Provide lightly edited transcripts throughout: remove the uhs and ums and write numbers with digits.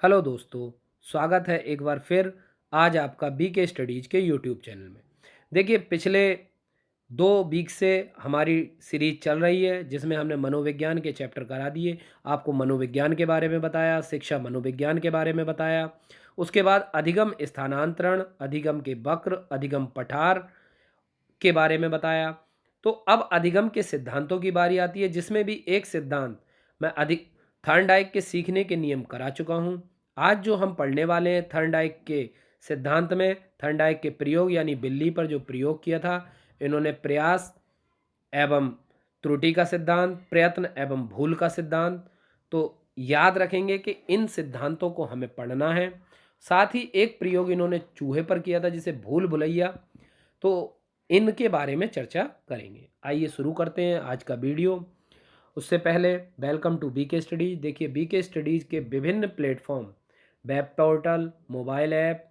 Hello दोस्तों, स्वागत है एक बार फिर आज आपका बीके स्टडीज़ के यूट्यूब चैनल में। देखिए पिछले 2 वीक से हमारी सीरीज़ चल रही है जिसमें हमने मनोविज्ञान के चैप्टर करा दिए। आपको मनोविज्ञान के बारे में बताया, शिक्षा मनोविज्ञान के बारे में बताया। उसके बाद अधिगम स्थानांतरण, अधिगम के वक्र, अधिगम पठार के बारे में बताया। तो अब अधिगम के सिद्धांतों की बारी आती है जिसमें भी एक सिद्धांत मैं अधिक थर्नडाइक के सीखने के नियम करा चुका हूँ। आज जो हम पढ़ने वाले हैं थर्नडाइक के सिद्धांत में थर्नडाइक के प्रयोग यानी बिल्ली पर जो प्रयोग किया था, इन्होंने प्रयास एवं त्रुटि का सिद्धांत, प्रयत्न एवं भूल का सिद्धांत। तो याद रखेंगे कि इन सिद्धांतों को हमें पढ़ना है। साथ ही एक प्रयोग इन्होंने चूहे पर किया था जिसे भूल भुलैया। तो इनके बारे में चर्चा करेंगे। आइए शुरू करते हैं आज का वीडियो। उससे पहले वेलकम टू बीके स्टडीज। देखिए बीके स्टडीज़ के विभिन्न platform, web portal, mobile app,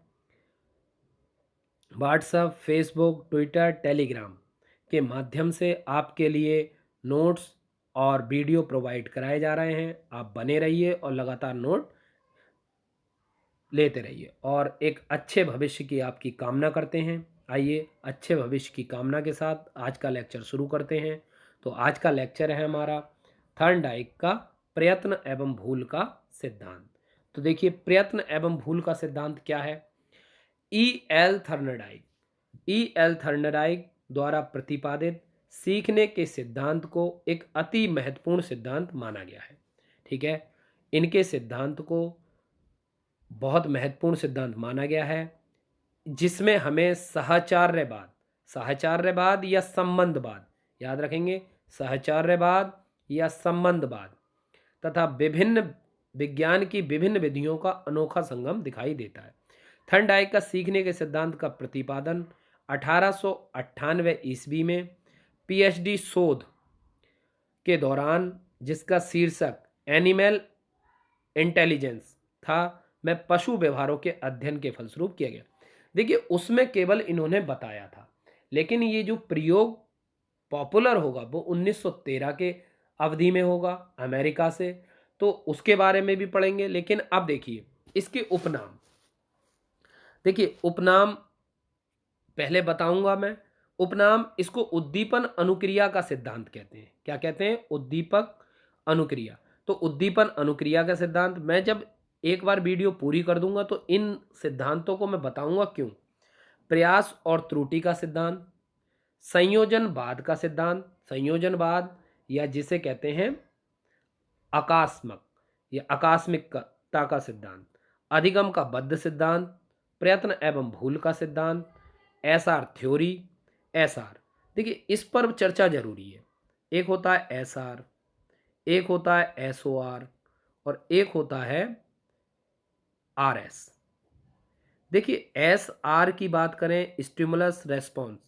WhatsApp, Facebook, Twitter, Telegram के माध्यम से आपके लिए नोट्स और वीडियो प्रोवाइड कराए जा रहे हैं। आप बने रहिए और लगातार नोट लेते रहिए और एक अच्छे भविष्य की आपकी कामना करते हैं। आइए अच्छे भविष्य की कामना के साथ आज का लेक्चर शुरू करते हैं। तो आज का लेक्चर है हमारा थर्नडाइक का प्रयत्न एवं भूल का सिद्धांत। तो देखिए प्रयत्न एवं भूल का सिद्धांत क्या है। ई एल थर्नडाइक द्वारा प्रतिपादित सीखने के सिद्धांत को एक अति महत्वपूर्ण सिद्धांत माना गया है। ठीक है, इनके सिद्धांत को बहुत महत्वपूर्ण सिद्धांत माना गया है जिसमें हमें सहचार्यवाद सहचार्यवाद या संबंधवाद, याद रखेंगे, सहचार्यवाद या संबंधवाद तथा विभिन्न विज्ञान की विभिन्न विधियों का अनोखा संगम दिखाई देता है। थर्नडाइक का सीखने के सिद्धांत का प्रतिपादन 1898 ईस्वी में पीएचडी शोध के दौरान, जिसका शीर्षक एनिमल इंटेलिजेंस था, में पशु व्यवहारों के अध्ययन के फलस्वरूप किया गया। देखिए उसमें केवल इन्होंने बताया था, लेकिन ये जो प्रयोग पॉपुलर होगा वो 1913 के अवधि में होगा अमेरिका से। तो उसके बारे में भी पढ़ेंगे। लेकिन अब देखिए इसके उपनाम, देखिए उपनाम पहले बताऊंगा मैं। उपनाम इसको उद्दीपन अनुक्रिया का सिद्धांत कहते हैं। क्या कहते हैं? उद्दीपक अनुक्रिया। तो उद्दीपन अनुक्रिया का सिद्धांत मैं जब एक बार वीडियो पूरी कर दूंगा तो इन सिद्धांतों को मैं बताऊंगा क्यों। प्रयास और त्रुटि का सिद्धांत, संयोजनवाद का सिद्धांत, संयोजनवाद या जिसे कहते हैं आकास्मक या आकस्मिकता का सिद्धांत, अधिगम का बद्ध सिद्धांत, प्रयत्न एवं भूल का सिद्धांत, एसआर थ्योरी। एसआर देखिए इस पर चर्चा जरूरी है। एक होता है एसआर, एक होता है एसओआर और एक होता है आरएस। देखिए एस आर की बात करें, स्टिमुलस रेस्पॉन्स,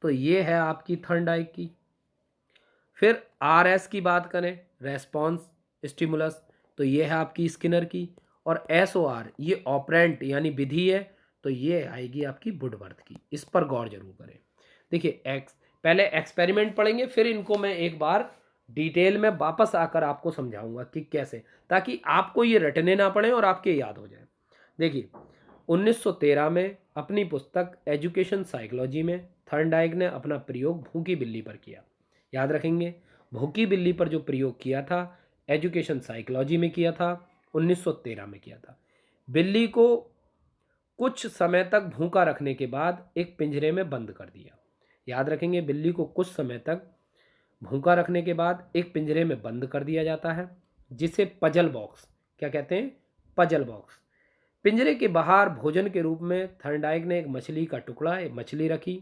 तो ये है आपकी थर्नडाइक की। फिर आर एस की बात करें, रेस्पॉन्स स्टिमुलस, तो ये है आपकी स्किनर की। और एस ओ आर ये ऑपरेंट यानी विधि है, तो ये आएगी आपकी वुडवर्थ की। इस पर गौर जरूर करें। देखिए पहले एक्सपेरिमेंट पढ़ेंगे, फिर इनको मैं एक बार डिटेल में वापस आकर आपको समझाऊंगा कि कैसे, ताकि आपको ये रटने ना पड़े और आपके याद हो जाए। देखिए 1913 में अपनी पुस्तक एजुकेशन साइकोलॉजी में थर्नडाइक ने अपना प्रयोग भूखी बिल्ली पर किया। याद रखेंगे, भूखी बिल्ली पर जो प्रयोग किया था एजुकेशन साइकोलॉजी में किया था, 1913 में किया था। बिल्ली को कुछ समय तक भूखा रखने के बाद एक पिंजरे में बंद कर दिया। याद रखेंगे, बिल्ली को कुछ समय तक भूखा रखने के बाद एक पिंजरे में बंद कर दिया जाता है, जिसे पजल बॉक्स, क्या कहते हैं, पजल बॉक्स। पिंजरे के बाहर भोजन के रूप में थर्नडाइक ने एक मछली का टुकड़ा, एक मछली रखी।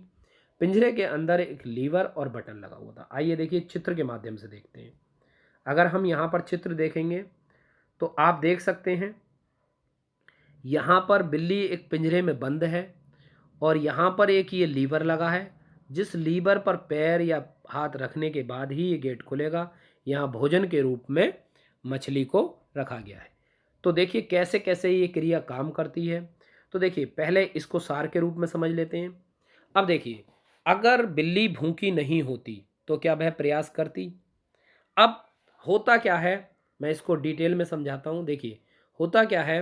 पिंजरे के अंदर एक लीवर और बटन लगा हुआ था। आइए देखिए चित्र के माध्यम से देखते हैं। अगर हम यहाँ पर चित्र देखेंगे तो आप देख सकते हैं यहाँ पर बिल्ली एक पिंजरे में बंद है और यहाँ पर एक ये लीवर लगा है, जिस लीवर पर पैर या हाथ रखने के बाद ही ये गेट खुलेगा। यहाँ भोजन के रूप में मछली को रखा गया है। तो देखिए कैसे कैसे ये क्रिया काम करती है। तो देखिए पहले इसको सार के रूप में समझ लेते हैं। अब देखिए अगर बिल्ली भूखी नहीं होती तो क्या वह प्रयास करती? अब होता क्या है, मैं इसको डिटेल में समझाता हूँ। देखिए होता क्या है,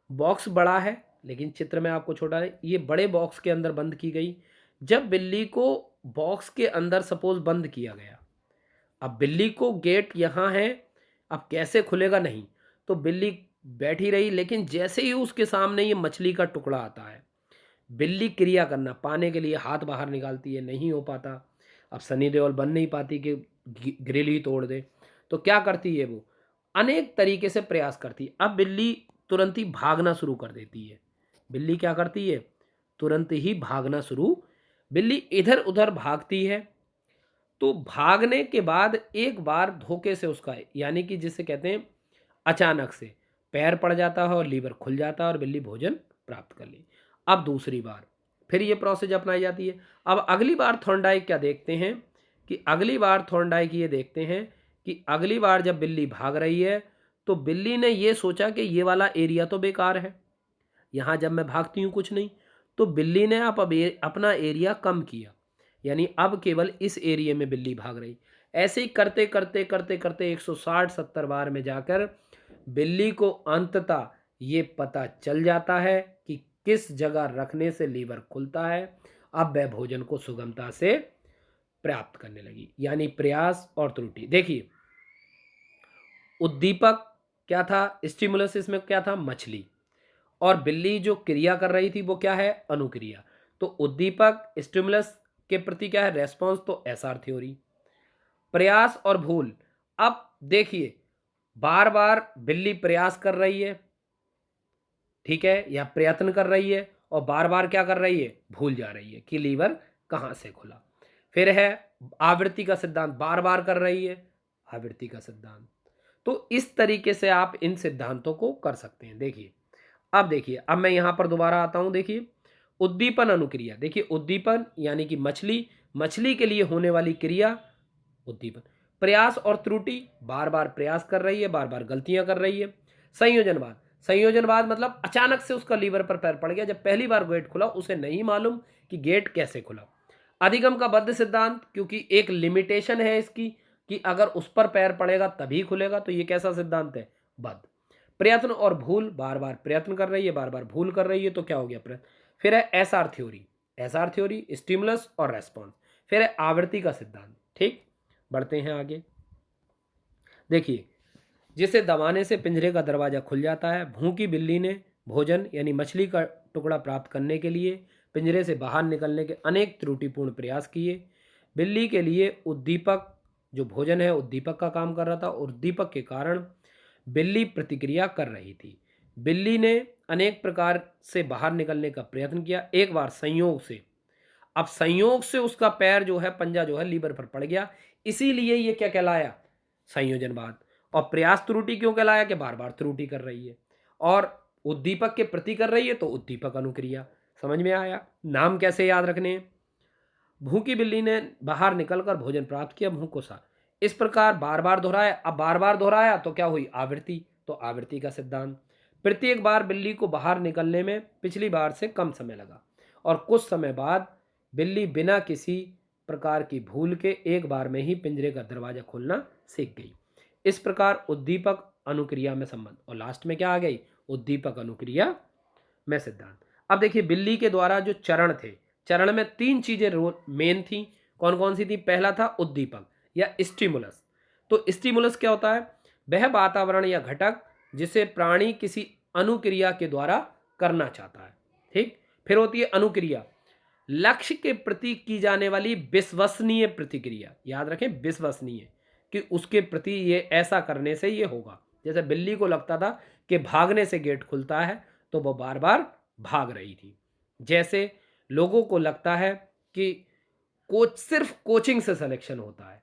बॉक्स बड़ा है लेकिन चित्र में आपको छोटा है, ये बड़े बॉक्स के अंदर बंद की गई। जब बिल्ली को बॉक्स के अंदर सपोज बंद किया गया, अब बिल्ली को गेट यहाँ है, अब कैसे खुलेगा नहीं, तो बिल्ली बैठी रही, लेकिन जैसे ही उसके सामने ये मछली का टुकड़ा आता है, बिल्ली क्रिया करना पाने के लिए हाथ बाहर निकालती है, नहीं हो पाता। अब सनी देओल बन नहीं पाती कि ग्रिल ही तोड़ दे, तो क्या करती है वो, अनेक तरीके से प्रयास करती है। अब बिल्ली तुरंत ही भागना शुरू कर देती है। बिल्ली क्या करती है, तुरंत ही भागना शुरू, बिल्ली इधर उधर भागती है। तो भागने के बाद एक बार धोखे से उसका, यानी कि जिसे कहते हैं अचानक से पैर पड़ जाता है और लीवर खुल जाता है और बिल्ली भोजन प्राप्त कर ली। अब दूसरी बार फिर ये प्रोसेस अपनाई जाती है। अब अगली बार थॉर्नडाइक क्या देखते हैं कि अगली बार थॉर्नडाइक ये देखते हैं कि अगली बार जब बिल्ली भाग रही है, तो बिल्ली ने ये सोचा कि ये वाला एरिया तो बेकार है, यहाँ जब मैं भागती हूँ कुछ नहीं, तो बिल्ली ने अब अपना एरिया कम किया, यानी अब केवल इस एरिया में बिल्ली भाग रही। ऐसे ही करते करते करते करते 160-70 बार में जाकर बिल्ली को अंततः ये पता चल जाता है कि किस जगह रखने से लीवर खुलता है। अब वह भोजन को सुगमता से प्राप्त करने लगी, यानी प्रयास और त्रुटि। देखिए, उद्दीपक क्या था, स्टिमुलस इसमें क्या था, मछली, और बिल्ली जो क्रिया कर रही थी वो क्या है, अनुक्रिया। तो उद्दीपक स्टिमुलस के प्रति क्या है, रेस्पॉन्स, तो एसआर थ्योरी। प्रयास और भूल, अब देखिए बार बार बिल्ली प्रयास कर रही है, ठीक है, या प्रयत्न कर रही है, और बार बार क्या कर रही है, भूल जा रही है कि लीवर कहाँ से खुला। फिर है आवृत्ति का सिद्धांत, बार बार कर रही है, आवृत्ति का सिद्धांत। तो इस तरीके से आप इन सिद्धांतों को कर सकते हैं। देखिए, अब देखिए, अब मैं यहां पर दोबारा आता हूं। देखिए, उद्दीपन अनुक्रिया, देखिए उद्दीपन यानी कि मछली, मछली के लिए होने वाली क्रिया उद्दीपन। प्रयास और त्रुटि, बार बार प्रयास कर रही है, बार बार गलतियां कर रही है। संयोजनवाद, संयोजनवाद मतलब अचानक से उसका लीवर पर पैर पड़ गया, जब पहली बार गेट खुला उसे नहीं मालूम कि गेट कैसे खुला। अधिगम का बद्ध सिद्धांत, क्योंकि एक लिमिटेशन है इसकी कि अगर उस पर पैर पड़ेगा तभी खुलेगा, तो ये कैसा सिद्धांत है, बद्ध। प्रयत्न और भूल, बार बार प्रयत्न कर रही है, बार बार भूल कर रही है, तो क्या हो गया, प्रयत्न। फिर है SR theory, SR theory stimulus और रेस्पॉन्स। फिर है आवृत्ति का सिद्धांत। ठीक, बढ़ते हैं आगे। देखिए, जिसे दबाने से पिंजरे का दरवाजा खुल जाता है। भूखी बिल्ली ने भोजन यानी मछली का टुकड़ा प्राप्त करने के लिए पिंजरे से बाहर निकलने के अनेक त्रुटिपूर्ण प्रयास किए। बिल्ली के लिए उद्दीपक, जो भोजन है, उद्दीपक का काम कर रहा था, और उद्दीपक के कारण बिल्ली प्रतिक्रिया कर रही थी। बिल्ली ने अनेक प्रकार से बाहर निकलने का प्रयत्न किया, एक बार संयोग से। अब संयोग से उसका पैर जो है, पंजा जो है, लीवर पर पड़ गया, इसीलिए ये क्या कहलाया, संयोजनवाद। और प्रयास त्रुटि क्यों कहलाया, कि बार बार त्रुटि कर रही है, और उद्दीपक के प्रति कर रही है, तो उद्दीपक अनुक्रिया। समझ में आया। नाम कैसे याद रखने हैं। भूखी बिल्ली ने बाहर निकलकर भोजन प्राप्त किया, भूख को सा, इस प्रकार बार बार दोहराया। अब बार बार दोहराया तो क्या हुई, आवृत्ति, तो आवृत्ति का सिद्धांत। प्रत्येक बार बिल्ली को बाहर निकलने में पिछली बार से कम समय लगा, और कुछ समय बाद बिल्ली बिना किसी प्रकार की भूल के एक बार में ही पिंजरे का दरवाजा खोलना सीख गई। इस प्रकार उद्दीपक अनुक्रिया में संबंध, और लास्ट में क्या आ गई, उद्दीपक अनुक्रिया में सिद्धांत। अब देखिए, बिल्ली के द्वारा जो चरण थे, चरण में 3 चीजें मेन थी। कौन कौन सी थी, पहला था उद्दीपक या स्टिमुलस। तो स्टिमुलस क्या होता है, वह वातावरण या घटक जिसे प्राणी किसी अनुक्रिया के द्वारा करना चाहता है। ठीक, फिर होती है अनुक्रिया, लक्ष्य के प्रति की जाने वाली विश्वसनीय प्रतिक्रिया। याद रखें, विश्वसनीय, कि उसके प्रति ये ऐसा करने से ये होगा। जैसे बिल्ली को लगता था कि भागने से गेट खुलता है, तो वो बार बार भाग रही थी। जैसे लोगों को लगता है कि कोच सिर्फ कोचिंग से सिलेक्शन होता है।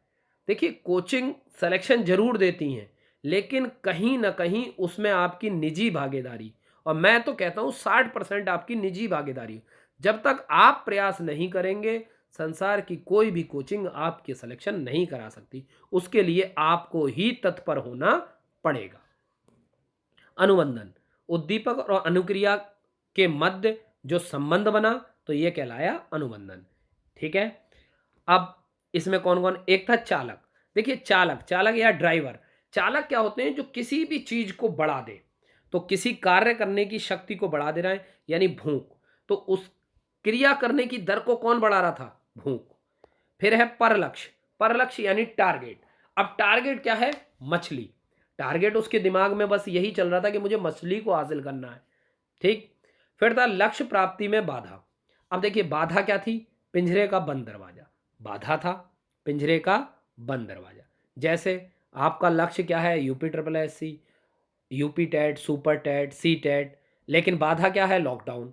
देखिए, कोचिंग सिलेक्शन जरूर देती हैं, लेकिन कहीं ना कहीं उसमें आपकी निजी भागीदारी, और मैं तो कहता हूं 60% आपकी निजी भागीदारी। जब तक आप प्रयास नहीं करेंगे, संसार की कोई भी कोचिंग आपके सिलेक्शन नहीं करा सकती। उसके लिए आपको ही तत्पर होना पड़ेगा। अनुबंधन, उद्दीपक और अनुक्रिया के मध्य जो संबंध बना, तो यह कहलाया अनुबंधन। ठीक है। अब इसमें कौन कौन, एक था चालक। देखिए, चालक, चालक या ड्राइवर। चालक क्या होते हैं, जो किसी भी चीज को बढ़ा दे। तो किसी कार्य करने की शक्ति को बढ़ा दे रहा है यानी भूख। तो उस क्रिया करने की दर को कौन बढ़ा रहा था? भूख। फिर है परलक्ष्य, परलक्ष्य यानी टारगेट। अब टारगेट क्या है? मछली। टारगेट उसके दिमाग में बस यही चल रहा था कि मुझे मछली को हासिल करना है। ठीक। फिर था लक्ष्य प्राप्ति में बाधा। अब देखिए बाधा क्या थी? पिंजरे का बंद दरवाजा बाधा था, पिंजरे का बंद दरवाजा। जैसे आपका लक्ष्य क्या है? UP triple S C, UP TET, super TET, C TET, लेकिन बाधा क्या है? लॉकडाउन।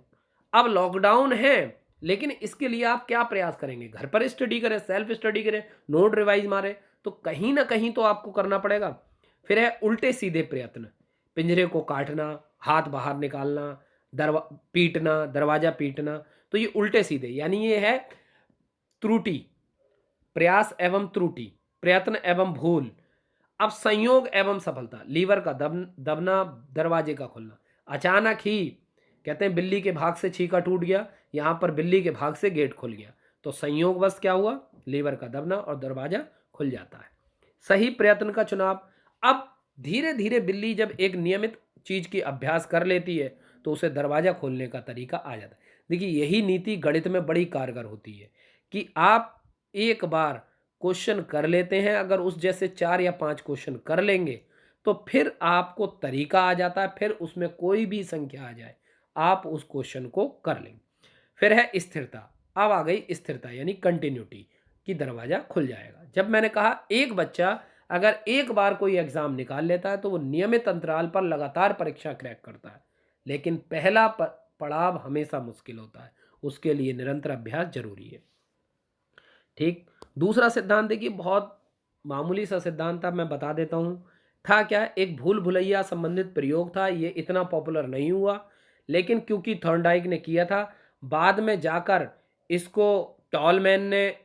अब लॉकडाउन है, लेकिन इसके लिए आप क्या प्रयास करेंगे? घर पर स्टडी करें, सेल्फ स्टडी करें, नोट रिवाइज मारे, तो कहीं ना कहीं तो आपको करना पड़ेगा। फिर है उल्टे सीधे प्रयत्न, पिंजरे को काटना, हाथ बाहर निकालना, दरवा पीटना, दरवाजा पीटना। तो ये उल्टे सीधे यानी ये है त्रुटि, प्रयास एवं त्रुटि, प्रयत्न एवं भूल। अब संयोग एवं सफलता, लीवर का दबना, दरवाजे का खुलना। अचानक ही कहते हैं बिल्ली के भाग से छीका टूट गया, यहाँ पर बिल्ली के भाग से गेट खुल गया। तो संयोग बस क्या हुआ? लीवर का दबना और दरवाजा खुल जाता है। सही प्रयत्न का चुनाव। अब धीरे धीरे बिल्ली जब एक नियमित चीज की अभ्यास कर लेती है तो उसे दरवाजा खोलने का तरीका आ जाता है। देखिए यही नीति गणित में बड़ी कारगर होती है कि आप एक बार क्वेश्चन कर लेते हैं, अगर उस जैसे 4 या 5 क्वेश्चन कर लेंगे तो फिर आपको तरीका आ जाता है, फिर उसमें कोई भी संख्या आ जाए आप उस क्वेश्चन को कर लेंगे। फिर है स्थिरता। अब आ गई स्थिरता यानी कंटिन्यूटी, कि दरवाजा खुल जाएगा। जब मैंने कहा एक बच्चा अगर एक बार कोई एग्जाम निकाल लेता है तो वो नियमित अंतराल पर लगातार परीक्षा क्रैक करता है, लेकिन पहला पड़ाव हमेशा मुश्किल होता है, उसके लिए निरंतर अभ्यास जरूरी है। ठीक। दूसरा सिद्धांत देखिए बहुत मामूली सा सिद्धांत था, मैं बता देता हूँ। था क्या? एक भूल भुलैया संबंधित प्रयोग था, ये इतना पॉपुलर नहीं हुआ, लेकिन क्योंकि थॉर्नडाइक ने किया था, बाद में जाकर इसको टॉलमैन ने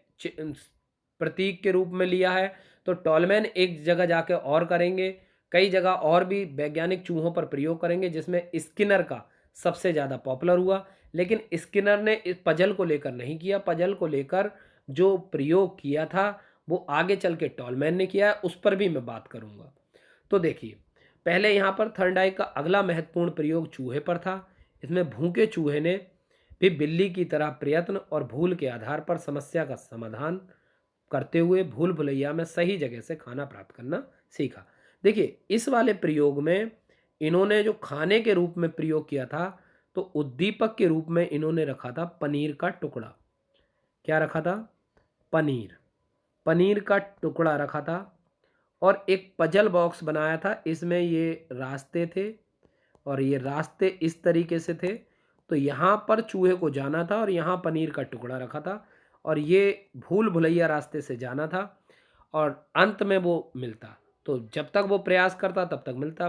प्रतीक के रूप में लिया है। तो टॉलमैन एक जगह जाके और करेंगे, कई जगह और भी वैज्ञानिक चूहों पर प्रयोग करेंगे, जिसमें स्किनर का सबसे ज़्यादा पॉपुलर हुआ। लेकिन स्किनर ने इस पजल को लेकर नहीं किया, पजल को लेकर जो प्रयोग किया था वो आगे चल के टॉलमैन ने किया है, उस पर भी मैं बात करूंगा। तो देखिए पहले यहाँ पर थर्नडाइक का अगला महत्वपूर्ण प्रयोग चूहे पर था। इसमें भूखे चूहे ने भी बिल्ली की तरह प्रयत्न और भूल के आधार पर समस्या का समाधान करते हुए भूल भुलैया में सही जगह से खाना प्राप्त करना सीखा। देखिए इस वाले प्रयोग में इन्होंने जो खाने के रूप में प्रयोग किया था, तो उद्दीपक के रूप में इन्होंने रखा था पनीर का टुकड़ा। क्या रखा था? पनीर, पनीर का टुकड़ा रखा था। और एक पजल बॉक्स बनाया था, इसमें ये रास्ते थे और ये रास्ते इस तरीके से थे। तो यहाँ पर चूहे को जाना था और यहाँ पनीर का टुकड़ा रखा था और ये भूल भुलैया रास्ते से जाना था और अंत में वो मिलता। तो जब तक वो प्रयास करता तब तक मिलता।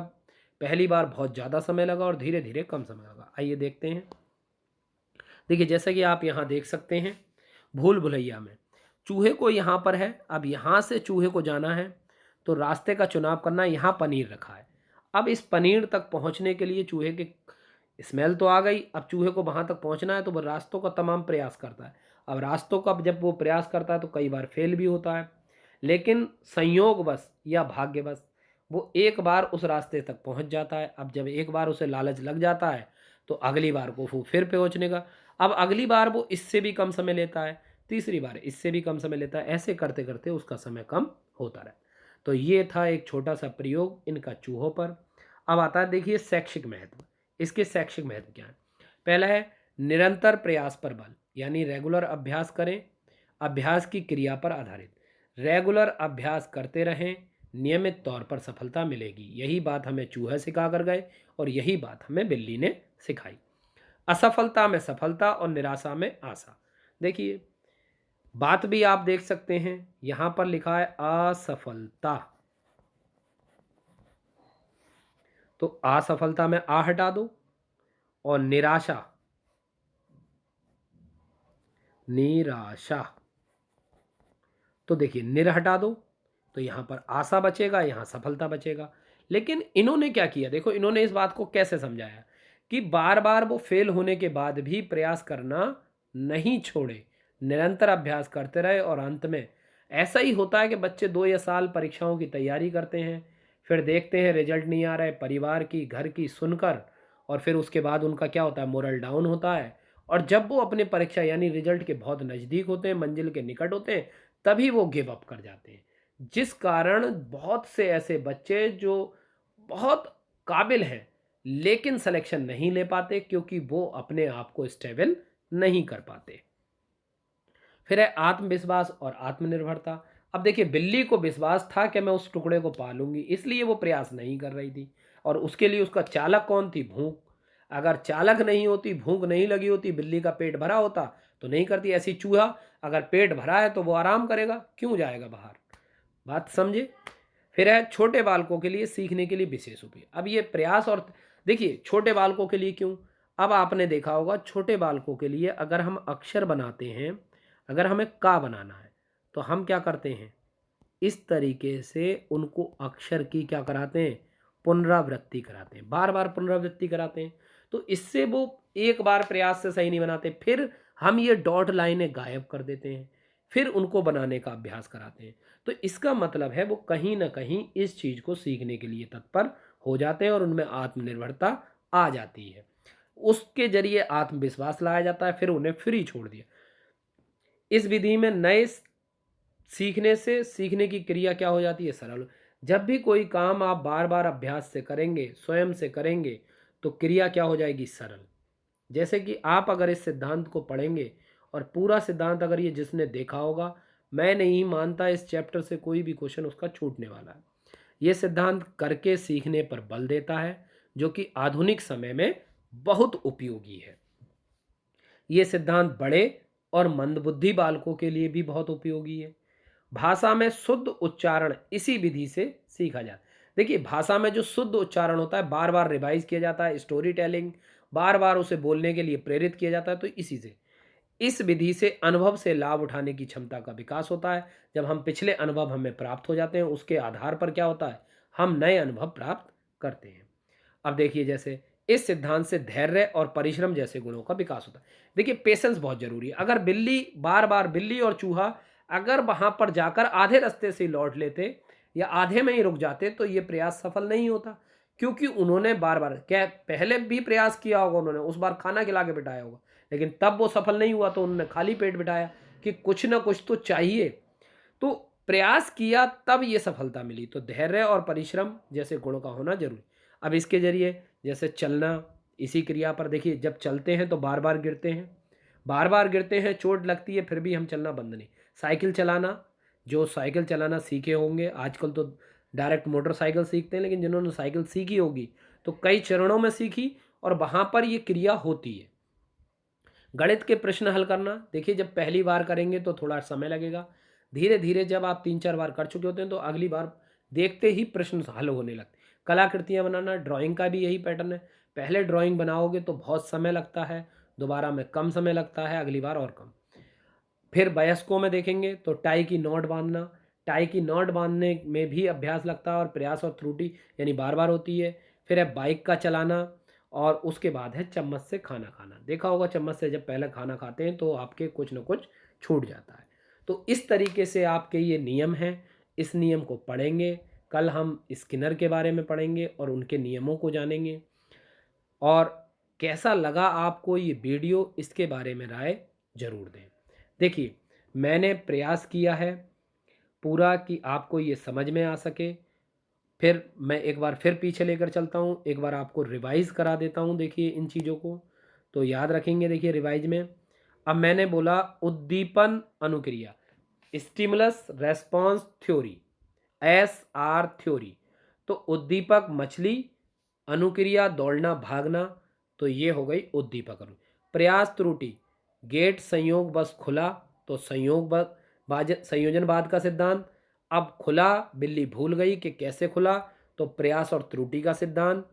पहली बार बहुत ज़्यादा समय लगा और धीरे धीरे कम समय लगा। आइए देखते हैं। देखिए जैसे कि आप यहाँ देख सकते हैं, भूल भुलैया में चूहे को यहाँ पर है, अब यहाँ से चूहे को जाना है तो रास्ते का चुनाव करना है। यहाँ पनीर रखा है, अब इस पनीर तक पहुँचने के लिए चूहे के स्मेल तो आ गई, अब चूहे को वहाँ तक पहुँचना है तो वो रास्तों का तमाम प्रयास करता है। अब रास्तों का जब वो प्रयास करता है तो कई बार फेल भी होता है, लेकिन संयोगवश या भाग्यवश वो एक बार उस रास्ते तक पहुँच जाता है। अब जब एक बार उसे लालच लग जाता है तो अगली बार को वो फिर पहुँचने का, अब अगली बार वो इससे भी कम समय लेता है, तीसरी बार इससे भी कम समय लेता है, ऐसे करते करते उसका समय कम होता रहा। तो ये था एक छोटा सा प्रयोग इनका चूहों पर। अब आता है देखिए शैक्षिक महत्व। इसके शैक्षिक महत्व क्या है? पहला है निरंतर प्रयास पर बल, यानी रेगुलर अभ्यास करें, अभ्यास की क्रिया पर आधारित। रेगुलर अभ्यास करते रहें, नियमित तौर पर सफलता मिलेगी। यही बात हमें चूहे सिखा कर गए और यही बात हमें बिल्ली ने सिखाई। असफलता में सफलता और निराशा में आशा। देखिए बात भी आप देख सकते हैं, यहां पर लिखा है असफलता, तो असफलता में आ हटा दो और निराशा, निराशा, तो देखिए निर हटा दो तो यहां पर आशा बचेगा, यहां सफलता बचेगा। लेकिन इन्होंने क्या किया? देखो इन्होंने इस बात को कैसे समझाया कि बार बार वो फेल होने के बाद भी प्रयास करना नहीं छोड़े, निरंतर अभ्यास करते रहे और अंत में ऐसा ही होता है कि बच्चे 2 या साल परीक्षाओं की तैयारी करते हैं, फिर देखते हैं रिजल्ट नहीं आ रहा है, परिवार की, घर की सुनकर, और फिर उसके बाद उनका क्या होता है, मोरल डाउन होता है। और जब वो अपने परीक्षा यानी रिजल्ट के बहुत नज़दीक होते हैं, मंजिल के निकट होते हैं, तभी वो गिव अप कर जाते हैं। जिस कारण बहुत से ऐसे बच्चे जो बहुत काबिल हैं, लेकिन सिलेक्शन नहीं ले पाते, क्योंकि वो अपने आप को स्टेबल नहीं कर पाते। फिर है आत्मविश्वास और आत्मनिर्भरता। अब देखिए, बिल्ली को विश्वास था कि मैं उस टुकड़े को पालूंगी, इसलिए वो प्रयास नहीं कर रही थी। और उसके लिए उसका चालक कौन थी? भूख। अगर चालक नहीं होती, भूख नहीं लगी होती, बिल्ली का पेट भरा होता तो नहीं करती। ऐसी चूहा, अगर पेट भरा है तो वो आराम करेगा, क्यों जाएगा बाहर? बात समझे? फिर है छोटे बालकों के लिए सीखने के लिए विशेष उपाय। अब ये प्रयास और देखिए, छोटे बालकों के लिए क्यों? अब आपने देखा होगा, छोटे बालकों के लिए अगर हम अक्षर बनाते हैं, अगर हमें का बनाना है, तो हम क्या करते हैं, इस तरीके से उनको अक्षर की क्या कराते हैं, पुनरावृत्ति कराते हैं, बार बार पुनरावृत्ति कराते हैं। तो इससे वो एक बार प्रयास से सही नहीं बनाते, फिर हम ये डॉट लाइनें गायब कर देते हैं, फिर उनको बनाने का अभ्यास कराते हैं। तो इसका मतलब है वो कहीं ना कहीं इस चीज़ को सीखने के लिए तत्पर हो जाते हैं और उनमें आत्मनिर्भरता आ जाती है। उसके जरिए आत्मविश्वास लाया जाता है, फिर उन्हें फ्री छोड़ दिया। इस विधि में नए सीखने से सीखने की क्रिया क्या हो जाती है, सरल। जब भी कोई काम आप बार बार अभ्यास से करेंगे, स्वयं से करेंगे, तो क्रिया क्या हो जाएगी, सरल। जैसे कि आप अगर इस सिद्धांत को पढ़ेंगे, और पूरा सिद्धांत अगर ये जिसने देखा होगा, मैं नहीं मानता इस चैप्टर से कोई भी क्वेश्चन उसका छूटने वाला है। ये सिद्धांत करके सीखने पर बल देता है, जो कि आधुनिक समय में बहुत उपयोगी है। ये सिद्धांत बड़े और मंदबुद्धि बालकों के लिए भी बहुत उपयोगी है। भाषा में शुद्ध उच्चारण इसी विधि से सीखा जाता है। देखिए, भाषा में जो शुद्ध उच्चारण होता है, बार बार रिवाइज किया जाता है, स्टोरी टेलिंग, बार बार उसे बोलने के लिए प्रेरित किया जाता है। तो इसी से, इस विधि से अनुभव से लाभ उठाने की क्षमता का विकास होता है। जब हम पिछले अनुभव हमें प्राप्त हो जाते हैं, उसके आधार पर क्या होता है, हम नए अनुभव प्राप्त करते हैं। अब देखिए, जैसे इस सिद्धांत से धैर्य और परिश्रम जैसे गुणों का विकास होता है। देखिए, पेशेंस बहुत जरूरी है। अगर बिल्ली बार बार, बिल्ली और चूहा अगर वहां पर जाकर आधे रास्ते से लौट लेते या आधे में ही रुक जाते, तो ये प्रयास सफल नहीं होता, क्योंकि उन्होंने बार बार क्या पहले भी प्रयास किया होगा, उन्होंने उस बार खाना खिला के बिठाया होगा, लेकिन तब वो सफल नहीं हुआ, तो उन्होंने खाली पेट बिठाया कि कुछ ना कुछ तो चाहिए। तो प्रयास किया, तब ये सफलता मिली। तो धैर्य और परिश्रम जैसे गुणों का होना जरूरी। अब इसके जरिए जैसे चलना, इसी क्रिया पर देखिए, जब चलते हैं तो बार बार गिरते हैं, बार बार गिरते हैं, चोट लगती है, फिर भी हम चलना बंद नहीं। साइकिल चलाना, जो साइकिल चलाना सीखे होंगे, आजकल तो डायरेक्ट मोटरसाइकिल सीखते हैं, लेकिन जिन्होंने साइकिल सीखी होगी तो कई चरणों में सीखी, और वहाँ पर ये क्रिया होती है। गणित के प्रश्न हल करना, देखिए, जब पहली बार करेंगे तो थोड़ा समय लगेगा, धीरे धीरे जब आप 3-4 बार कर चुके होते हैं तो अगली बार देखते ही प्रश्न हल होने लगते। कलाकृतियाँ बनाना, ड्राइंग का भी यही पैटर्न है। पहले ड्राइंग बनाओगे तो बहुत समय लगता है, दोबारा में कम समय लगता है, अगली बार और कम। फिर वयस्कों में देखेंगे तो टाई की नॉट बांधना, टाई की नॉट बांधने में भी अभ्यास लगता है और प्रयास और त्रुटि यानी बार बार होती है। फिर है बाइक का चलाना, और उसके बाद है चम्मच से खाना खाना। देखा होगा, चम्मच से जब पहले खाना खाते हैं तो आपके कुछ न कुछ छूट जाता है। तो इस तरीके से आपके ये नियम हैं, इस नियम को पढ़ेंगे। कल हम स्किनर के बारे में पढ़ेंगे और उनके नियमों को जानेंगे। और कैसा लगा आपको ये वीडियो, इसके बारे में राय जरूर दें। देखिए, मैंने प्रयास किया है पूरा कि आपको ये समझ में आ सके। फिर मैं एक बार फिर पीछे लेकर चलता हूँ, एक बार आपको रिवाइज करा देता हूँ। देखिए, इन चीज़ों को तो याद रखेंगे। देखिए, रिवाइज में अब मैंने बोला उद्दीपन अनुक्रिया, stimulus response theory, SR theory. तो उद्दीपक मछली, अनुक्रिया दौड़ना भागना, तो ये हो गई उद्दीपक प्रयास त्रुटि, गेट संयोग बस खुला, तो संयोजनवाद का सिद्धांत। अब खुला, बिल्ली भूल गई कि कैसे खुला, तो प्रयास और त्रुटि का सिद्धांत।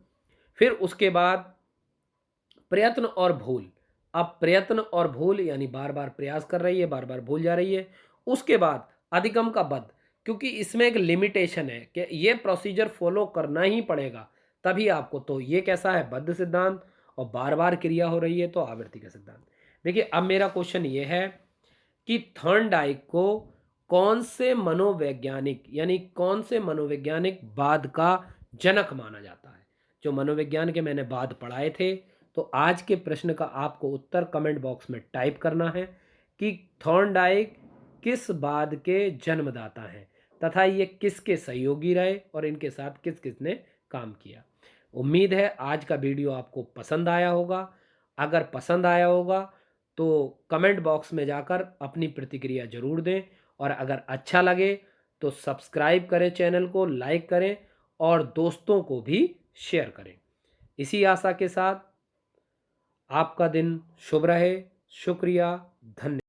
फिर उसके बाद प्रयत्न और भूल। अब प्रयत्न और भूल यानी बार बार प्रयास कर रही है, बार बार भूल जा रही है। उसके बाद अधिगम का बद्ध, क्योंकि इसमें एक लिमिटेशन है कि ये प्रोसीजर फॉलो करना ही पड़ेगा तभी आपको। तो ये कैसा है, बद्ध सिद्धांत, और बार बार क्रिया हो रही है तो आवृत्ति का सिद्धांत। देखिए, अब मेरा क्वेश्चन ये है कि थॉर्नडाइक को कौन से मनोवैज्ञानिक यानी कौन से मनोवैज्ञानिक वाद का जनक माना जाता है? जो मनोविज्ञान के मैंने वाद पढ़ाए थे, तो आज के प्रश्न का आपको उत्तर कमेंट बॉक्स में टाइप करना है कि थॉर्नडाइक किस वाद के जन्मदाता हैं तथा ये किसके सहयोगी रहे और इनके साथ किस किसने काम किया। उम्मीद है आज का वीडियो आपको पसंद आया होगा। अगर पसंद आया होगा तो कमेंट बॉक्स में जाकर अपनी प्रतिक्रिया ज़रूर दें और अगर अच्छा लगे तो सब्सक्राइब करें, चैनल को लाइक करें और दोस्तों को भी शेयर करें। इसी आशा के साथ आपका दिन शुभ रहे। शुक्रिया, धन्यवाद।